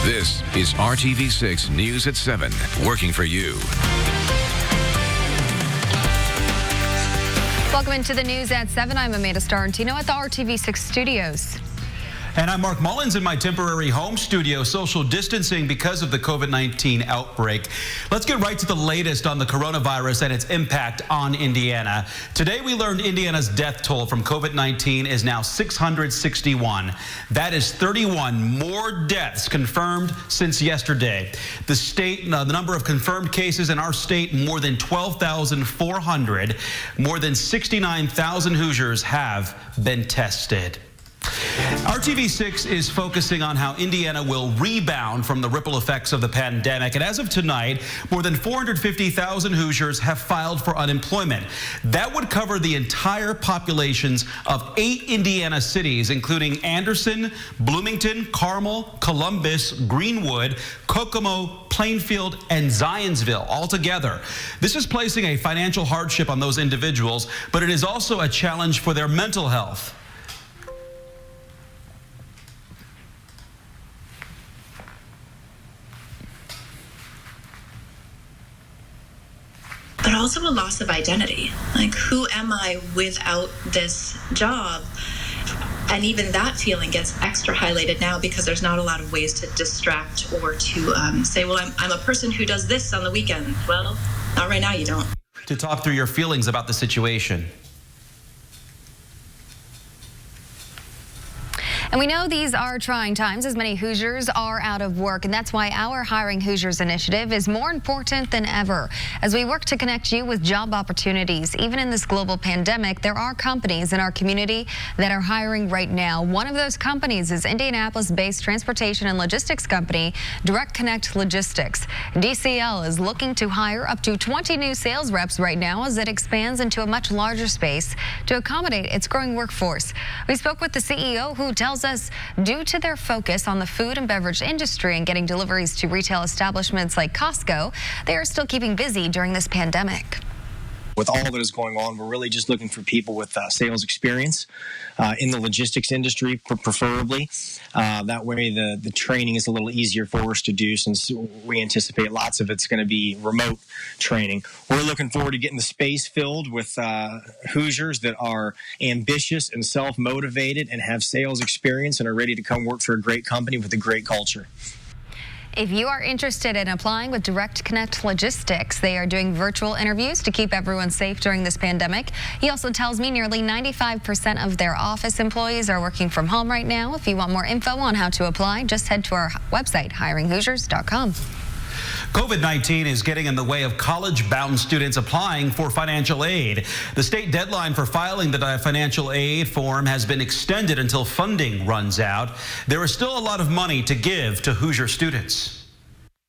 This is RTV6 News at 7, working for you. Welcome into the news at 7. I'm Amanda Starantino at the RTV6 studios. And I'm Mark Mullins in my temporary home studio, social distancing because of the COVID-19 outbreak. Let's get right to the latest on the coronavirus and its impact on Indiana. Today we learned Indiana's death toll from COVID-19 is now 661. That is 31 more deaths confirmed since yesterday. The number of confirmed cases in our state, more than 12,400. More than 69,000 Hoosiers have been tested. RTV6 is focusing on how Indiana will rebound from the ripple effects of the pandemic. And as of tonight, more than 450,000 Hoosiers have filed for unemployment. That would cover the entire populations of 8 Indiana cities, including Anderson, Bloomington, Carmel, Columbus, Greenwood, Kokomo, Plainfield, and Zionsville altogether. This is placing a financial hardship on those individuals, but it is also a challenge for their mental health. But also a loss of identity. Like, who am I without this job? And even that feeling gets extra highlighted now because there's not a lot of ways to distract or to say, well, I'm a person who does this on the weekend. Well, not right now, you don't. To talk through your feelings about the situation. And we know these are trying times as many Hoosiers are out of work, and that's why our Hiring Hoosiers initiative is more important than ever. As we work to connect you with job opportunities, even in this global pandemic, there are companies in our community that are hiring right now. One of those companies is Indianapolis-based transportation and logistics company, Direct Connect Logistics. DCL is looking to hire up to 20 new sales reps right now as it expands into a much larger space to accommodate its growing workforce. We spoke with the CEO, who tells us due to their focus on the food and beverage industry and getting deliveries to retail establishments like Costco, they are still keeping busy during this pandemic. With all that is going on, we're really just looking for people with sales experience in the logistics industry, preferably. That way the training is a little easier for us to do, since we anticipate lots of it's going to be remote training. We're looking forward to getting the space filled with Hoosiers that are ambitious and self-motivated and have sales experience and are ready to come work for a great company with a great culture. If you are interested in applying with Direct Connect Logistics, they are doing virtual interviews to keep everyone safe during this pandemic. He also tells me nearly 95% of their office employees are working from home right now. If you want more info on how to apply, just head to our website, hiringhoosiers.com. COVID-19 is getting in the way of college-bound students applying for financial aid. The state deadline for filing the financial aid form has been extended until funding runs out. There is still a lot of money to give to Hoosier students.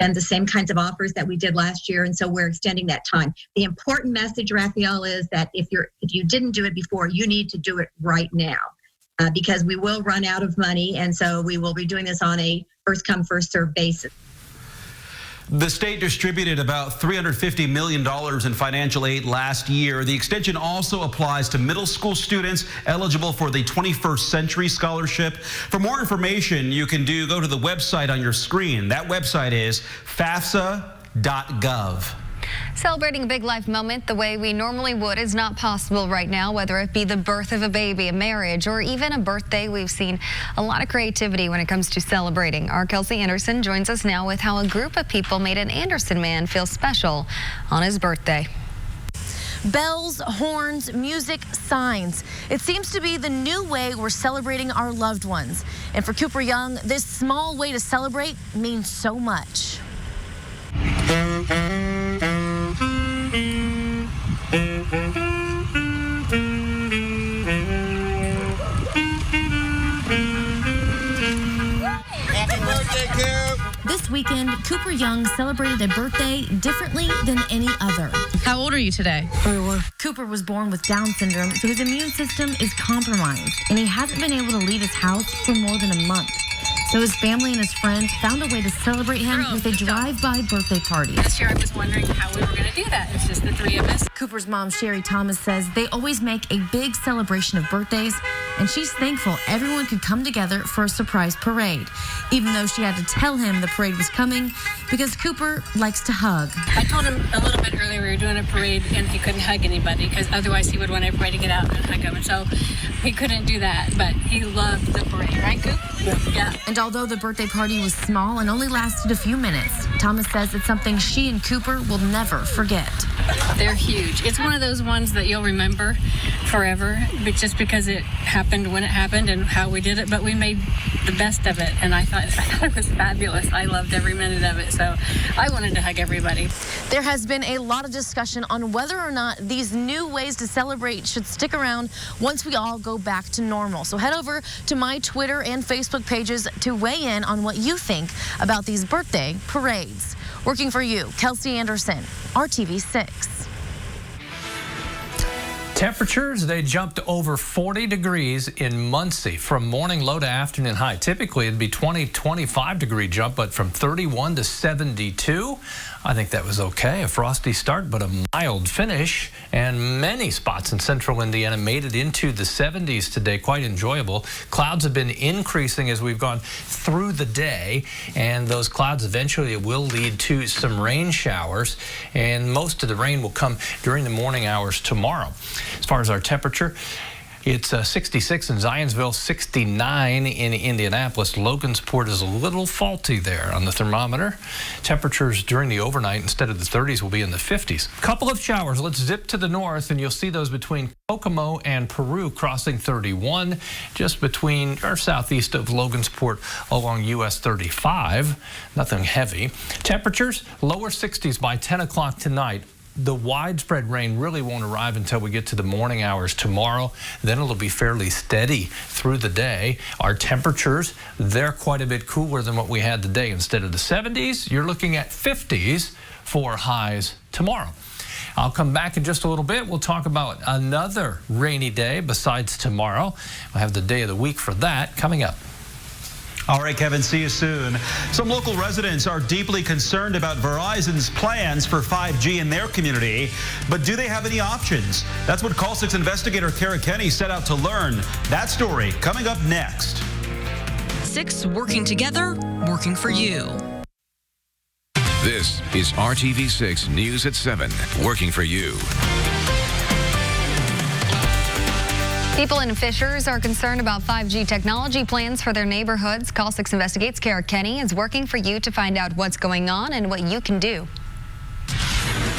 And the same kinds of offers that we did last year, and so we're extending that time. The important message, Raphael, is that if you didn't do it before, you need to do it right now, because we will run out of money, and so we will be doing this on a first-come, first-served basis. The state distributed about $350 million in financial aid last year. The extension also applies to middle school students eligible for the 21st Century Scholarship. For more information, you can go to the website on your screen. That website is fafsa.gov. Celebrating a big life moment the way we normally would is not possible right now, whether it be the birth of a baby, a marriage, or even a birthday. We've seen a lot of creativity when it comes to celebrating. Our Kelsey Anderson joins us now with how a group of people made an Anderson man feel special on his birthday. Bells, horns, music, signs. It seems to be the new way we're celebrating our loved ones. And for Cooper Young, this small way to celebrate means so much. This weekend, Cooper Young celebrated a birthday differently than any other. How old are you today? 21. Cooper was born with Down syndrome, so his immune system is compromised, and he hasn't been able to leave his house for more than a month. So his family and his friends found a way to celebrate him with a drive-by birthday party. This year I was wondering how we were going to do that. It's just the three of us. Cooper's mom, Sherry Thomas, says they always make a big celebration of birthdays, and she's thankful everyone could come together for a surprise parade, even though she had to tell him the parade was coming because Cooper likes to hug. I told him a little bit earlier we were doing a parade and he couldn't hug anybody because otherwise he would want everybody to get out and hug him. And so we couldn't do that, but he loved the parade, right, Coop? Yeah. And although the birthday party was small and only lasted a few minutes, Thomas says it's something she and Cooper will never forget. They're huge. It's one of those ones that you'll remember forever, but just because it happened when it happened and how we did it, but we made the best of it, and I thought it was fabulous. I loved every minute of it, so I wanted to hug everybody. There has been a lot of discussion on whether or not these new ways to celebrate should stick around once we all go back to normal. So head over to my Twitter and Facebook pages to weigh in on what you think about these birthday parades. Working for you, Kelsey Anderson, RTV6. Temperatures, they jumped over 40 degrees in Muncie from morning low to afternoon high. Typically, it'd be 25 degree jump, but from 31 to 72, I think that was okay. A frosty start, but a mild finish. And many spots in central Indiana made it into the 70s today. Quite enjoyable. Clouds have been increasing as we've gone through the day, and those clouds eventually will lead to some rain showers, and most of the rain will come during the morning hours tomorrow. As far as our temperature, it's 66 in Zionsville, 69 in Indianapolis. Logansport is a little faulty there on the thermometer. Temperatures during the overnight instead of the 30s will be in the 50s. Couple of showers. Let's zip to the north, and you'll see those between Kokomo and Peru crossing 31, just between or southeast of Logansport along US 35. Nothing heavy. Temperatures lower 60s by 10 o'clock tonight. The widespread rain really won't arrive until we get to the morning hours tomorrow. Then it'll be fairly steady through the day. Our temperatures, they're quite a bit cooler than what we had today. Instead of the 70s, you're looking at 50s for highs tomorrow. I'll come back in just a little bit. We'll talk about another rainy day besides tomorrow. We'll have the day of the week for that coming up. All right, Kevin, see you soon. Some local residents are deeply concerned about Verizon's plans for 5G in their community, but do they have any options? That's what Call 6 investigator Kara Kenny set out to learn. That story coming up next. 6 working together, working for you. This is RTV6 News at 7, working for you. People in Fishers are concerned about 5G technology plans for their neighborhoods. Call 6 Investigates Kara Kenny is working for you to find out what's going on and what you can do.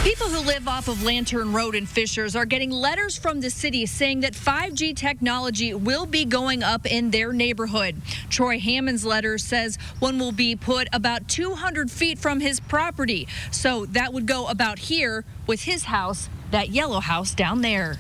People who live off of Lantern Road in Fishers are getting letters from the city saying that 5G technology will be going up in their neighborhood. Troy Hammond's letter says one will be put about 200 feet from his property. So that would go about here with his house, that yellow house down there.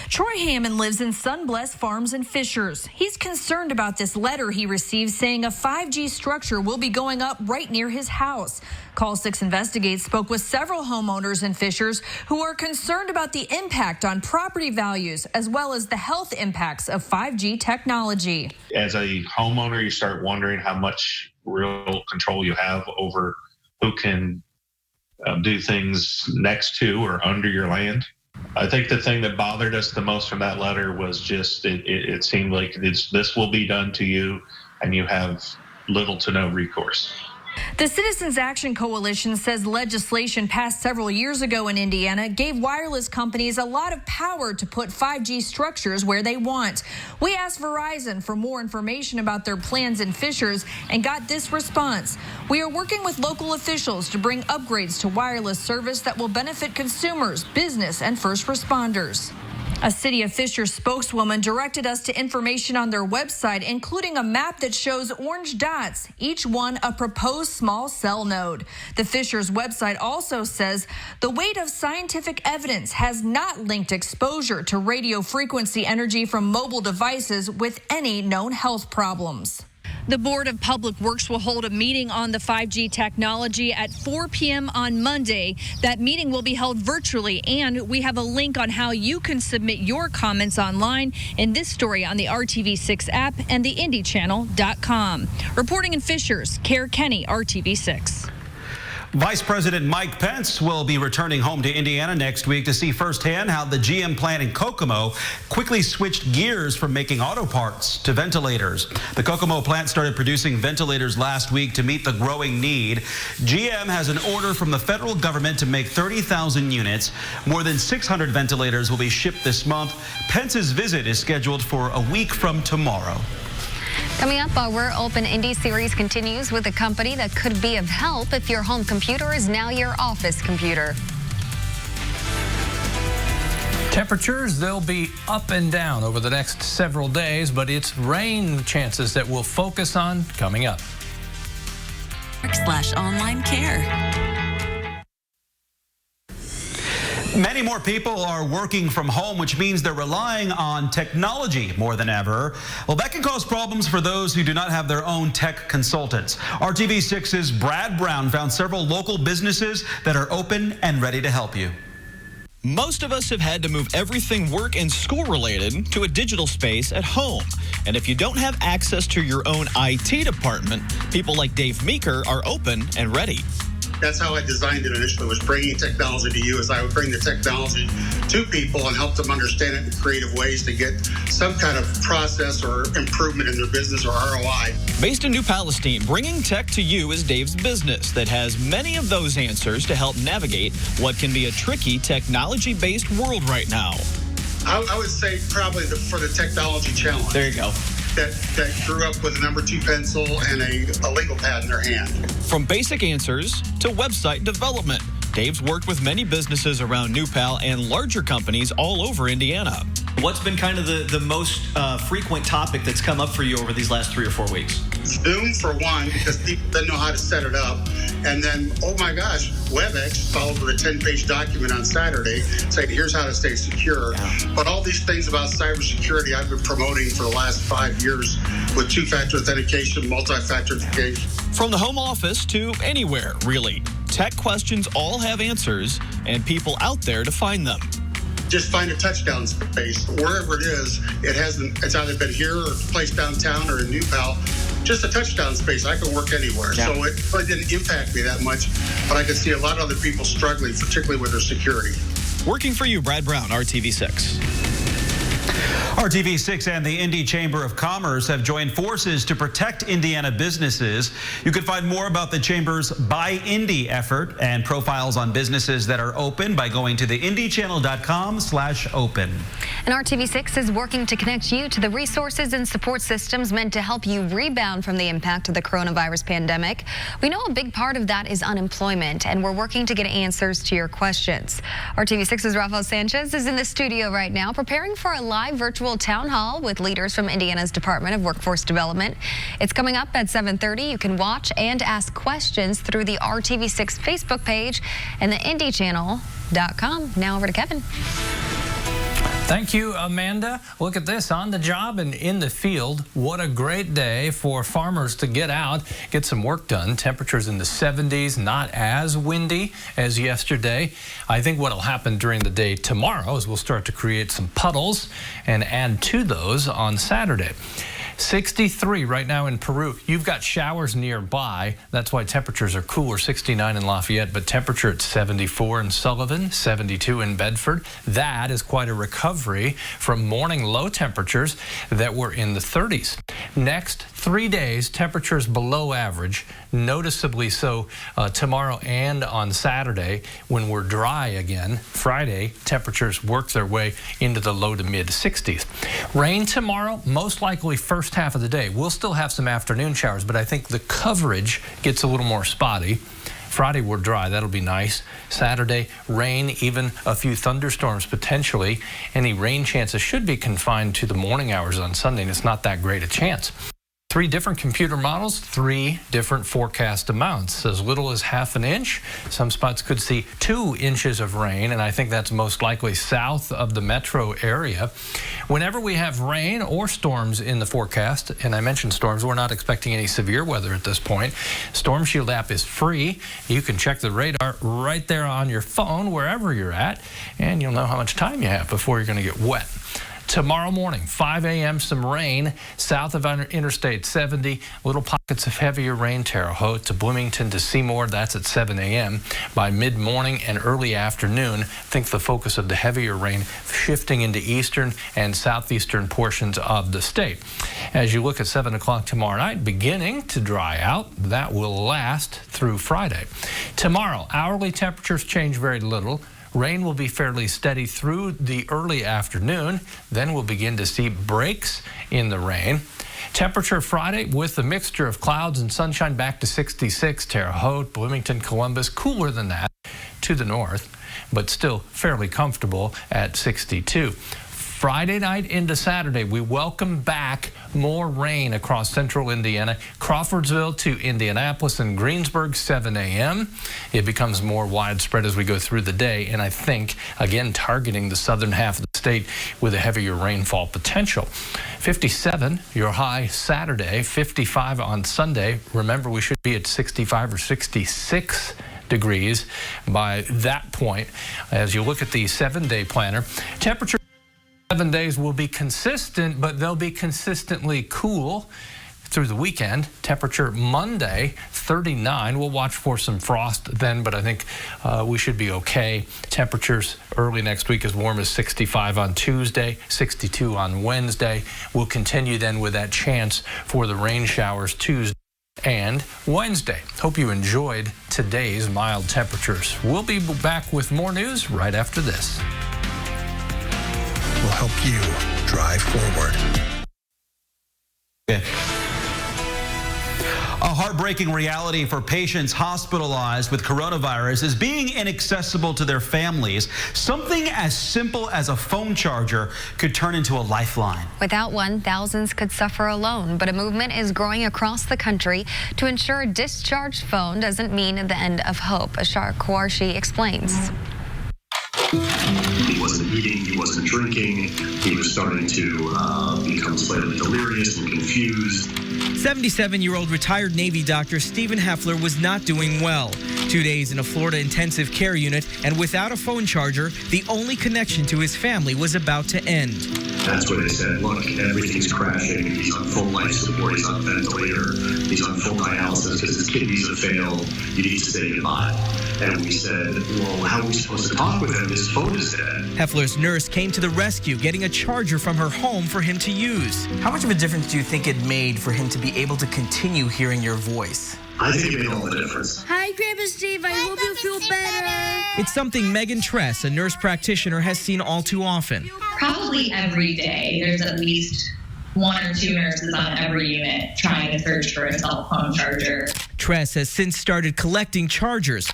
Troy Hammond lives in Sunblest Farms in Fishers. He's concerned about this letter he received saying a 5G structure will be going up right near his house. Call 6 Investigates spoke with several homeowners in Fishers who are concerned about the impact on property values as well as the health impacts of 5G technology. As a homeowner, you start wondering how much real control you have over who can do things next to or under your land. I think the thing that bothered us the most from that letter was just it seemed like this will be done to you and you have little to no recourse. The Citizens Action Coalition says legislation passed several years ago in Indiana gave wireless companies a lot of power to put 5G structures where they want. We asked Verizon for more information about their plans in Fishers and got this response. We are working with local officials to bring upgrades to wireless service that will benefit consumers, business, and first responders. A City of Fishers spokeswoman directed us to information on their website, including a map that shows orange dots, each one a proposed small cell node. The Fishers website also says the weight of scientific evidence has not linked exposure to radio frequency energy from mobile devices with any known health problems. The Board of Public Works will hold a meeting on the 5G technology at 4 p.m. on Monday. That meeting will be held virtually, and we have a link on how you can submit your comments online in this story on the RTV6 app and the IndyChannel.com. Reporting in Fishers, Kara Kenny, RTV6. Vice President Mike Pence will be returning home to Indiana next week to see firsthand how the GM plant in Kokomo quickly switched gears from making auto parts to ventilators. The Kokomo plant started producing ventilators last week to meet the growing need. GM has an order from the federal government to make 30,000 units. More than 600 ventilators will be shipped this month. Pence's visit is scheduled for a week from tomorrow. Coming up, our We're Open Indy series continues with a company that could be of help if your home computer is now your office computer. Temperatures, they'll be up and down over the next several days, but it's rain chances that we'll focus on coming up. /online care. Many more people are working from home, which means they're relying on technology more than ever. Well, that can cause problems for those who do not have their own tech consultants. RTV6's Brad Brown found several local businesses that are open and ready to help you. Most of us have had to move everything work and school related to a digital space at home. And if you don't have access to your own IT department, people like Dave Meeker are open and ready. That's how I designed it initially, was bringing technology to you, as I would bring the technology to people and help them understand it in creative ways to get some kind of process or improvement in their business or ROI. Based in New Palestine, bringing tech to you is Dave's business that has many of those answers to help navigate what can be a tricky technology-based world right now. I would say probably for the technology challenge. There you go. That grew up with a number 2 pencil and a legal pad in their hand. From basic answers to website development, Dave's worked with many businesses around New Pal and larger companies all over Indiana. What's been kind of the most frequent topic that's come up for you over these last 3 or 4 weeks? Zoom for one, because people didn't know how to set it up. And then, oh my gosh, WebEx followed with a 10-page document on Saturday saying, here's how to stay secure. Yeah. But all these things about cybersecurity I've been promoting for the last 5 years with 2-factor authentication, multi-factor authentication. From the home office to anywhere, really. Tech questions all have answers and people out there to find them. Just find a touchdown space. Wherever it is, it's either been here or a place downtown or in New Pal. Just a touchdown space. I can work anywhere. Yeah. So it really didn't impact me that much, but I could see a lot of other people struggling, particularly with their security. Working for you, Brad Brown, RTV6. RTV6 and the Indy Chamber of Commerce have joined forces to protect Indiana businesses. You can find more about the Chamber's Buy Indy effort and profiles on businesses that are open by going to theindychannel.com/open. And RTV6 is working to connect you to the resources and support systems meant to help you rebound from the impact of the coronavirus pandemic. We know a big part of that is unemployment, and we're working to get answers to your questions. RTV6's Rafael Sanchez is in the studio right now preparing for a live virtual town hall with leaders from Indiana's Department of Workforce Development. It's coming up at 7:30. You can watch and ask questions through the RTV6 Facebook page and the IndyChannel.com. Now over to Kevin. Thank you, Amanda. Look at this, on the job and in the field. What a great day for farmers to get out, get some work done. Temperatures in the 70s, not as windy as yesterday. I think what will happen during the day tomorrow is we'll start to create some puddles and add to those on Saturday. 63 right now in Peru. You've got showers nearby. That's why temperatures are cooler. 69 in Lafayette, but temperature at 74 in Sullivan, 72 in Bedford. That is quite a recovery from morning low temperatures that were in the 30s. Next 3 days, temperatures below average, noticeably so tomorrow and on Saturday when we're dry again. Friday, temperatures work their way into the low to mid 60s. Rain tomorrow, most likely first half of the day. We'll still have some afternoon showers, but I think the coverage gets a little more spotty. Friday, we're dry. That'll be nice. Saturday, rain, even a few thunderstorms potentially. Any rain chances should be confined to the morning hours on Sunday, and it's not that great a chance. 3 different computer models, 3 different forecast amounts. As little as ½ an inch. Some spots could see 2 inches of rain, and I think that's most likely south of the metro area. Whenever we have rain or storms in the forecast, and I mentioned storms, we're not expecting any severe weather at this point. Storm Shield app is free. You can check the radar right there on your phone, wherever you're at, and you'll know how much time you have before you're going to get wet. Tomorrow morning, 5 a.m., some rain south of Interstate 70. Little pockets of heavier rain, Terre Haute to Bloomington to Seymour. That's at 7 a.m. By mid-morning and early afternoon, think the focus of the heavier rain shifting into eastern and southeastern portions of the state. As you look at 7 o'clock tomorrow night, beginning to dry out. That will last through Friday. Tomorrow, hourly temperatures change very little. Rain will be fairly steady through the early afternoon. Then we'll begin to see breaks in the rain. Temperature Friday with a mixture of clouds and sunshine back to 66. Terre Haute, Bloomington, Columbus, cooler than that to the north, but still fairly comfortable at 62. Friday night into Saturday, we welcome back more rain across central Indiana, Crawfordsville to Indianapolis and Greensburg, 7 a.m. It becomes more widespread as we go through the day, and I think, again, targeting the southern half of the state with a heavier rainfall potential. 57, your high Saturday, 55 on Sunday. Remember, we should be at 65 or 66 degrees by that point. As you look at the 7-day planner, temperature 7 days will be consistent, but they'll be consistently cool through the weekend. Temperature Monday, 39. We'll watch for some frost then, but I think we should be okay. Temperatures early next week as warm as 65 on Tuesday, 62 on Wednesday. We'll continue then with that chance for the rain showers Tuesday and Wednesday. Hope you enjoyed today's mild temperatures. We'll be back with more news right after this. Will help you drive forward. A heartbreaking reality for patients hospitalized with coronavirus is being inaccessible to their families. Something as simple as a phone charger could turn into a lifeline. Without one, thousands could suffer alone, but a movement is growing across the country to ensure a discharged phone doesn't mean the end of hope. Ashar Kawarshi explains. He wasn't eating, he wasn't drinking, he was starting to become slightly delirious and confused. 77-year-old retired Navy doctor Stephen Heffler was not doing well. 2 days in a Florida intensive care unit, and without a phone charger, the only connection to his family was about to end. That's where they said, look, everything's crashing. He's on full life support, he's on ventilator, he's on full dialysis because his kidneys have failed. You need to say goodbye. And we said, well, how are we supposed to talk with him? His phone is dead. Heffler's nurse came to the rescue, getting a charger from her home for him to use. How much of a difference do you think it made for him to be able to continue hearing your voice? I think it made all the difference. Hi, Grandpa Steve. I hope you feel better. It's something Megan Tress, a nurse practitioner, has seen all too often. Probably every day, there's at least 1 or 2 nurses on every unit trying to search for a cell phone charger. Tress has since started collecting chargers.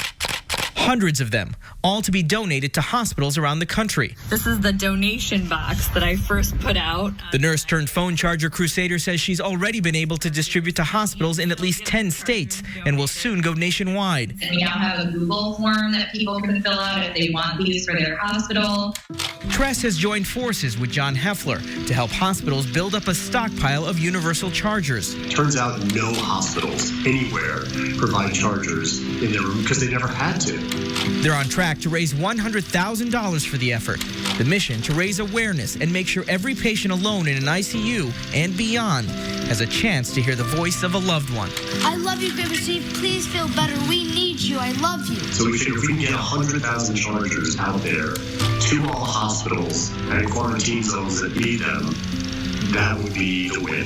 Hundreds of them, all to be donated to hospitals around the country. This is the donation box that I first put out. The nurse-turned-phone charger crusader says she's already been able to distribute to hospitals in at least 10 states and will soon go nationwide. And we now have a Google form that people can fill out if they want these for their hospital. Tress has joined forces with John Heffler to help hospitals build up a stockpile of universal chargers. Turns out no hospitals anywhere provide chargers in their room because they never had to. They're on track to raise $100,000 for the effort. The mission to raise awareness and make sure every patient alone in an ICU and beyond has a chance to hear the voice of a loved one. I love you, Grandpa Steve. Please feel better. We need you. I love you. So we figure if we can get 100,000 chargers out there to all hospitals and quarantine zones that need them, that would be the win.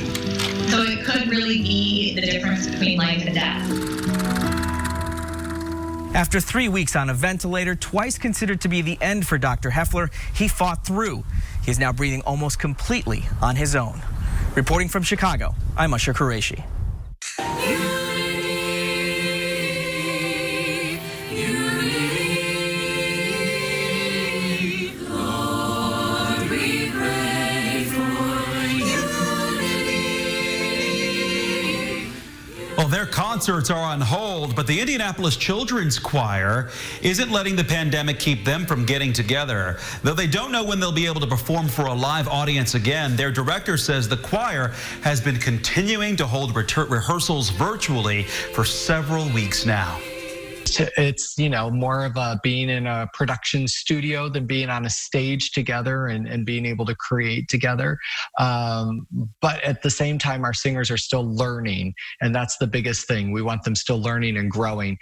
So it could really be the difference between life and death. After 3 weeks on a ventilator, twice considered to be the end for Dr. Heffler, he fought through. He is now breathing almost completely on his own. Reporting from Chicago, I'm Usher Qureshi. Well, their concerts are on hold, but the Indianapolis Children's Choir isn't letting the pandemic keep them from getting together. Though they don't know when they'll be able to perform for a live audience again, their director says the choir has been continuing to hold rehearsals virtually for several weeks now. it's more of a being in a production studio than being on a stage together and being able to create together. But at the same time, our singers are still learning, and that's the biggest thing. We want them still learning and growing.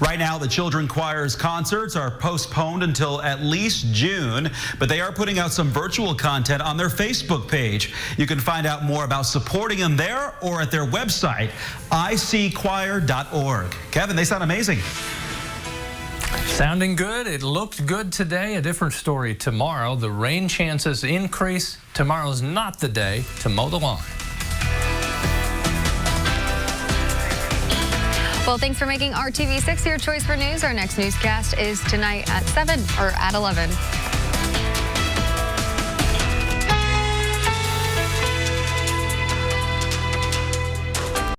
Right now, the children choir's concerts are postponed until at least June, but they are putting out some virtual content on their Facebook page. You can find out more about supporting them there or at their website, icchoir.org. Kevin, they sound amazing. Sounding good. It looked good today. A different story tomorrow. The rain chances increase. Tomorrow's not the day to mow the lawn. Well, thanks for making RTV6 your choice for news. Our next newscast is tonight at 7 or at 11.